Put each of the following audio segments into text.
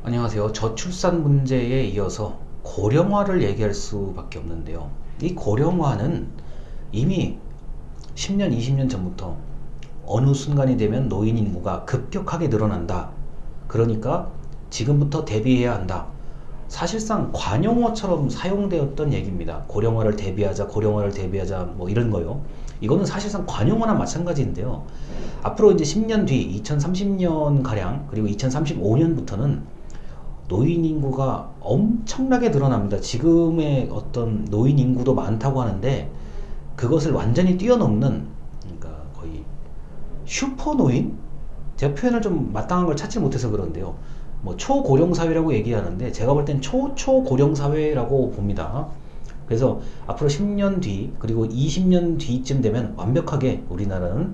안녕하세요. 저출산 문제에 이어서 고령화를 얘기할 수밖에 없는데요. 이 고령화는 이미 10년, 20년 전부터 어느 순간이 되면 노인 인구가 급격하게 늘어난다. 그러니까 지금부터 대비해야 한다. 사실상 관용어처럼 사용되었던 얘기입니다. 고령화를 대비하자, 고령화를 대비하자, 뭐 이런 거요. 이거는 사실상 관용어나 마찬가지인데요. 앞으로 이제 10년 뒤, 2030년 가량, 그리고 2035년부터는 노인 인구가 엄청나게 늘어납니다. 지금의 어떤 노인 인구도 많다고 하는데 그것을 완전히 뛰어넘는, 그러니까 거의 슈퍼 노인? 제가 표현을 좀 마땅한 걸 찾지 못해서 그런데요. 뭐 초고령 사회라고 얘기하는데 제가 볼 땐 초초고령 사회라고 봅니다. 그래서 앞으로 10년 뒤 그리고 20년 뒤쯤 되면 완벽하게 우리나라는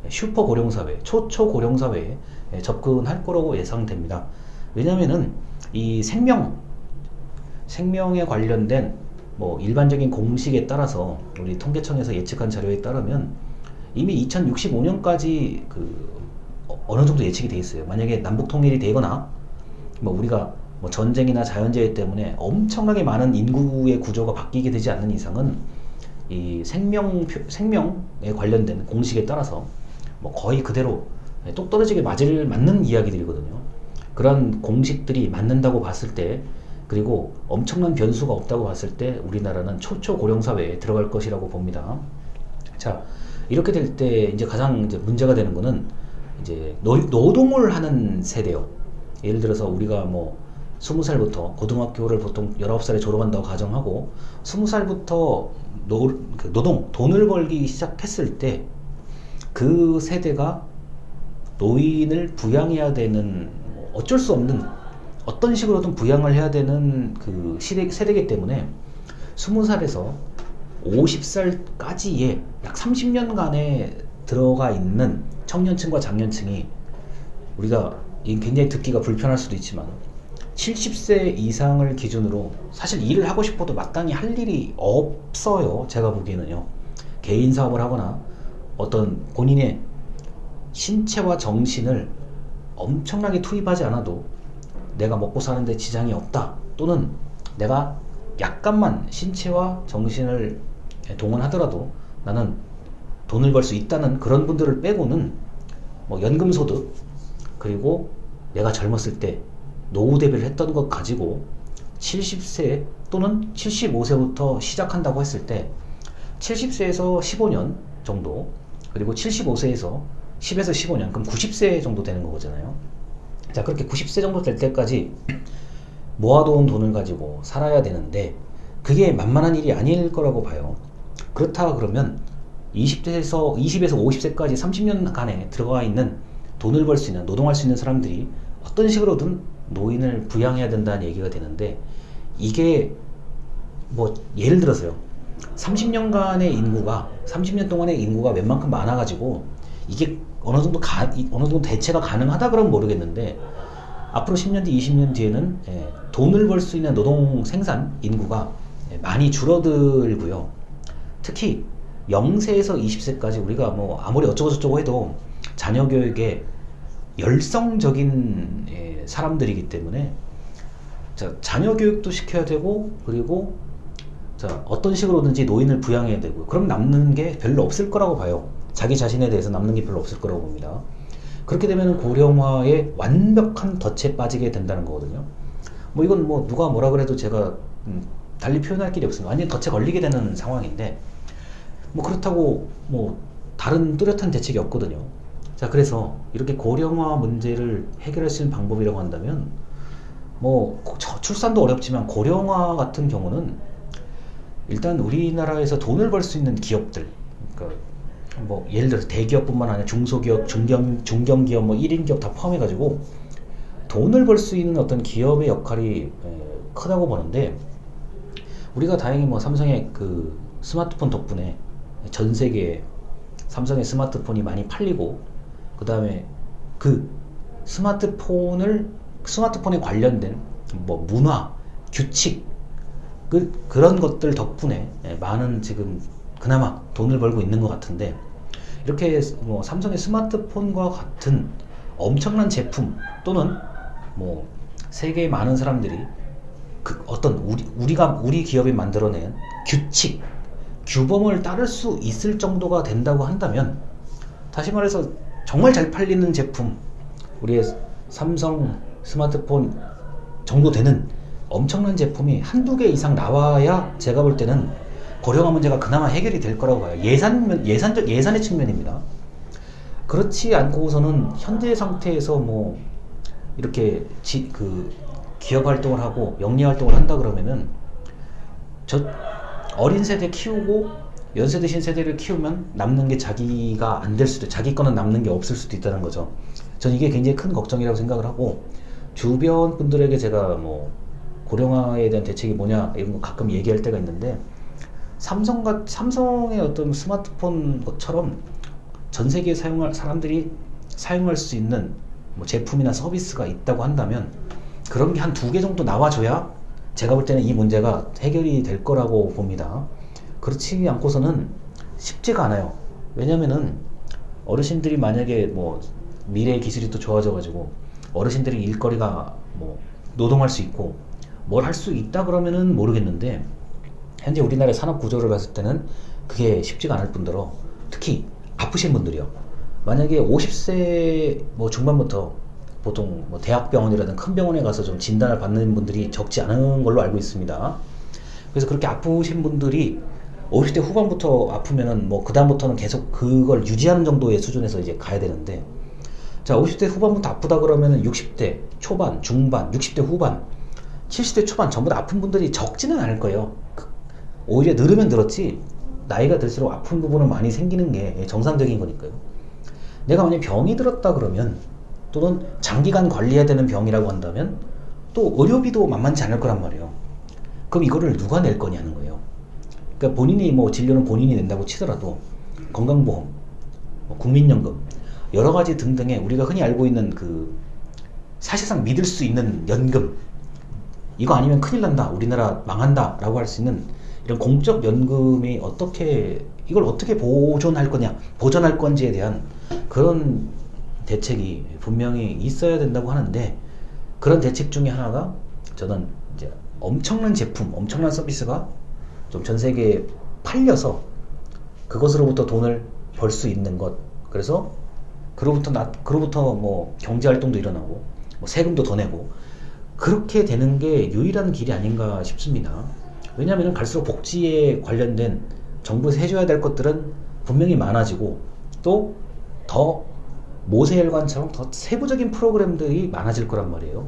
슈퍼 고령 사회, 초초고령 사회에 접근할 거라고 예상됩니다. 왜냐면은 이 생명에 관련된 뭐 일반적인 공식에 따라서 우리 통계청에서 예측한 자료에 따르면 이미 2065년까지 어느 정도 예측이 돼 있어요. 만약에 남북 통일이 되거나 뭐 우리가 뭐 전쟁이나 자연재해 때문에 엄청나게 많은 인구의 구조가 바뀌게 되지 않는 이상은 이 생명에 관련된 공식에 따라서 뭐 거의 그대로 똑 떨어지게 맞는 이야기들이거든요. 그런 공식들이 맞는다고 봤을 때, 그리고 엄청난 변수가 없다고 봤을 때 우리나라는 초초고령 사회에 들어갈 것이라고 봅니다. 자, 이렇게 될 때 이제 가장 이제 문제가 되는 거는 이제 노동을 하는 세대요. 예를 들어서 우리가 뭐 20살부터 고등학교를 보통 19살에 졸업한다고 가정하고 20살부터 돈을 벌기 시작했을 때 그 세대가 노인을 부양해야 되는, 어쩔 수 없는, 어떤 식으로든 부양을 해야 되는 그 세대이기 때문에 20살에서 50살까지의 약 30년간에 들어가 있는 청년층과 장년층이, 우리가 굉장히 듣기가 불편할 수도 있지만 70세 이상을 기준으로 사실 일을 하고 싶어도 마땅히 할 일이 없어요. 제가 보기에는요. 개인 사업을 하거나 어떤 본인의 신체와 정신을 엄청나게 투입하지 않아도 내가 먹고 사는데 지장이 없다, 또는 내가 약간만 신체와 정신을 동원하더라도 나는 돈을 벌 수 있다는 그런 분들을 빼고는 뭐 연금소득, 그리고 내가 젊었을 때 노후 대비를 했던 것 가지고 70세 또는 75세부터 시작한다고 했을 때 70세에서 15년 정도, 그리고 75세에서 10에서 15년, 그럼 90세 정도 되는 거잖아요. 자, 그렇게 90세 정도 될 때까지 모아놓은 돈을 가지고 살아야 되는데 그게 만만한 일이 아닐 거라고 봐요. 그렇다 그러면 20에서 50세까지 30년간에 들어가 있는, 돈을 벌 수 있는, 노동할 수 있는 사람들이 어떤 식으로든 노인을 부양해야 된다는 얘기가 되는데, 이게 뭐 예를 들어서요, 30년 동안의 인구가 웬만큼 많아가지고 이게 어느 정도 대체가 가능하다 그러면 모르겠는데, 앞으로 10년 뒤, 20년 뒤에는 돈을 벌 수 있는 노동 생산 인구가 많이 줄어들고요. 특히 0세에서 20세까지 우리가 뭐 아무리 어쩌고저쩌고 해도 자녀 교육에 열성적인 사람들이기 때문에, 자, 자녀 교육도 시켜야 되고, 그리고 자, 어떤 식으로든지 노인을 부양해야 되고, 그럼 남는 게 별로 없을 거라고 봐요. 자기 자신에 대해서 남는 게 별로 없을 거라고 봅니다. 그렇게 되면 고령화에 완벽한 덫에 빠지게 된다는 거거든요. 뭐 이건 뭐 누가 뭐라 그래도 제가 달리 표현할 길이 없습니다. 완전히 덫에 걸리게 되는 상황인데, 뭐 그렇다고 뭐 다른 뚜렷한 대책이 없거든요. 자, 그래서 이렇게 고령화 문제를 해결할 수 있는 방법이라고 한다면, 뭐 출산도 어렵지만 고령화 같은 경우는 일단 우리나라에서 돈을 벌 수 있는 기업들, 그러니까 뭐 예를 들어서 대기업뿐만 아니라 중소기업, 중견기업, 뭐 1인 기업 다 포함해가지고 돈을 벌 수 있는 어떤 기업의 역할이 크다고 보는데, 우리가 다행히 뭐 삼성의 그 스마트폰 덕분에 전 세계에 삼성의 스마트폰이 많이 팔리고, 그 다음에 그 스마트폰에 관련된 뭐 문화, 규칙, 그런 것들 덕분에 많은 지금 그나마 돈을 벌고 있는 것 같은데, 이렇게 뭐 삼성의 스마트폰과 같은 엄청난 제품, 또는 뭐 세계의 많은 사람들이 그 어떤 우리 기업이 만들어낸 규칙, 규범을 따를 수 있을 정도가 된다고 한다면, 다시 말해서 정말 잘 팔리는 제품, 우리의 삼성 스마트폰 정도 되는 엄청난 제품이 한두 개 이상 나와야 제가 볼 때는 고령화 문제가 그나마 해결이 될 거라고 봐요. 예산의 측면입니다. 그렇지 않고서는 현재 상태에서 뭐 이렇게 기업 활동을 하고 영리 활동을 한다 그러면은 저 어린 세대 키우고 연세 드신 세대를 키우면 남는 게 자기가 안 될 수도, 자기 거는 남는 게 없을 수도 있다는 거죠. 전 이게 굉장히 큰 걱정이라고 생각을 하고, 주변 분들에게 제가 뭐 고령화에 대한 대책이 뭐냐 이런 거 가끔 얘기할 때가 있는데, 삼성의 어떤 스마트폰 것처럼 전 세계에 사람들이 사용할 수 있는 뭐 제품이나 서비스가 있다고 한다면, 그런 게 한 2개 정도 나와줘야 제가 볼 때는 이 문제가 해결이 될 거라고 봅니다. 그렇지 않고서는 쉽지가 않아요. 왜냐면은 어르신들이 만약에 뭐 미래의 기술이 또 좋아져 가지고 어르신들이 일거리가 뭐 노동할 수 있고 뭘 할 수 있다 그러면은 모르겠는데, 현재 우리나라의 산업 구조를 봤을 때는 그게 쉽지가 않을 뿐더러, 특히 아프신 분들이요, 만약에 50세 뭐 중반부터 보통 뭐 대학병원이라든 큰 병원에 가서 좀 진단을 받는 분들이 적지 않은 걸로 알고 있습니다. 그래서 그렇게 아프신 분들이 50대 후반부터 아프면은 뭐 그다음부터는 계속 그걸 유지하는 정도의 수준에서 이제 가야 되는데, 자 50대 후반부터 아프다 그러면은 60대 초반, 중반, 60대 후반, 70대 초반 전부 다 아픈 분들이 적지는 않을 거예요. 오히려 늘으면 늘었지, 나이가 들수록 아픈 부분은 많이 생기는 게 정상적인 거니까요. 내가 만약 병이 들었다 그러면, 또는 장기간 관리해야 되는 병이라고 한다면 또 의료비도 만만치 않을 거란 말이에요. 그럼 이거를 누가 낼 거냐는 거예요. 그러니까 본인이 뭐 진료는 본인이 낸다고 치더라도 건강보험, 국민연금, 여러 가지 등등의 우리가 흔히 알고 있는 그 사실상 믿을 수 있는 연금, 이거 아니면 큰일 난다, 우리나라 망한다 라고 할 수 있는 이런 공적 연금이 이걸 어떻게 보존할 거냐, 보전할 건지에 대한 그런 대책이 분명히 있어야 된다고 하는데, 그런 대책 중에 하나가 저는 이제 엄청난 제품, 엄청난 서비스가 좀 전 세계에 팔려서 그것으로부터 돈을 벌 수 있는 것, 그래서 그로부터 뭐 경제 활동도 일어나고 뭐 세금도 더 내고, 그렇게 되는 게 유일한 길이 아닌가 싶습니다. 왜냐하면 갈수록 복지에 관련된 정부에서 해줘야 될 것들은 분명히 많아지고, 또 더 모세혈관처럼 더 세부적인 프로그램들이 많아질 거란 말이에요.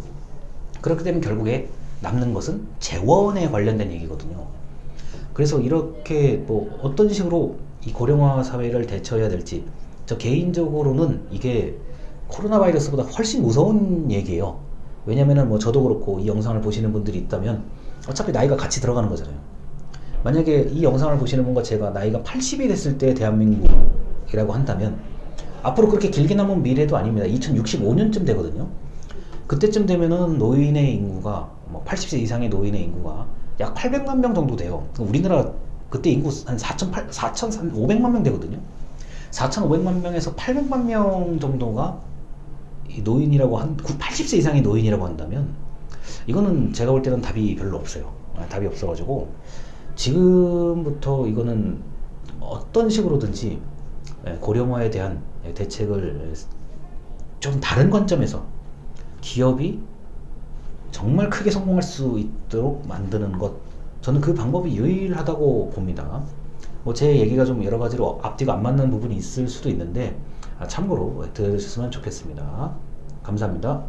그렇게 되면 결국에 남는 것은 재원에 관련된 얘기거든요. 그래서 이렇게 뭐 어떤 식으로 이 고령화 사회를 대처해야 될지, 저 개인적으로는 이게 코로나 바이러스보다 훨씬 무서운 얘기예요. 왜냐면은 뭐 저도 그렇고 이 영상을 보시는 분들이 있다면 어차피 나이가 같이 들어가는 거잖아요. 만약에 이 영상을 보시는 분과 제가 나이가 80이 됐을 때 대한민국이라고 한다면, 앞으로 그렇게 길게 남은 미래도 아닙니다. 2065년쯤 되거든요. 그때쯤 되면은 노인의 인구가, 뭐 80세 이상의 노인의 인구가 약 800만 명 정도 돼요. 우리나라 그때 인구 한 4,500만 명 되거든요. 4,500만 명에서 800만 명 정도가 이 노인이라고 80세 이상의 노인이라고 한다면, 이거는 제가 볼 때는 답이 별로 없어요. 답이 없어가지고 지금부터 이거는 어떤 식으로든지 고령화에 대한 대책을 좀 다른 관점에서 기업이 정말 크게 성공할 수 있도록 만드는 것, 저는 그 방법이 유일하다고 봅니다. 뭐 제 얘기가 좀 여러 가지로 앞뒤가 안 맞는 부분이 있을 수도 있는데 참고로 들으셨으면 좋겠습니다. 감사합니다.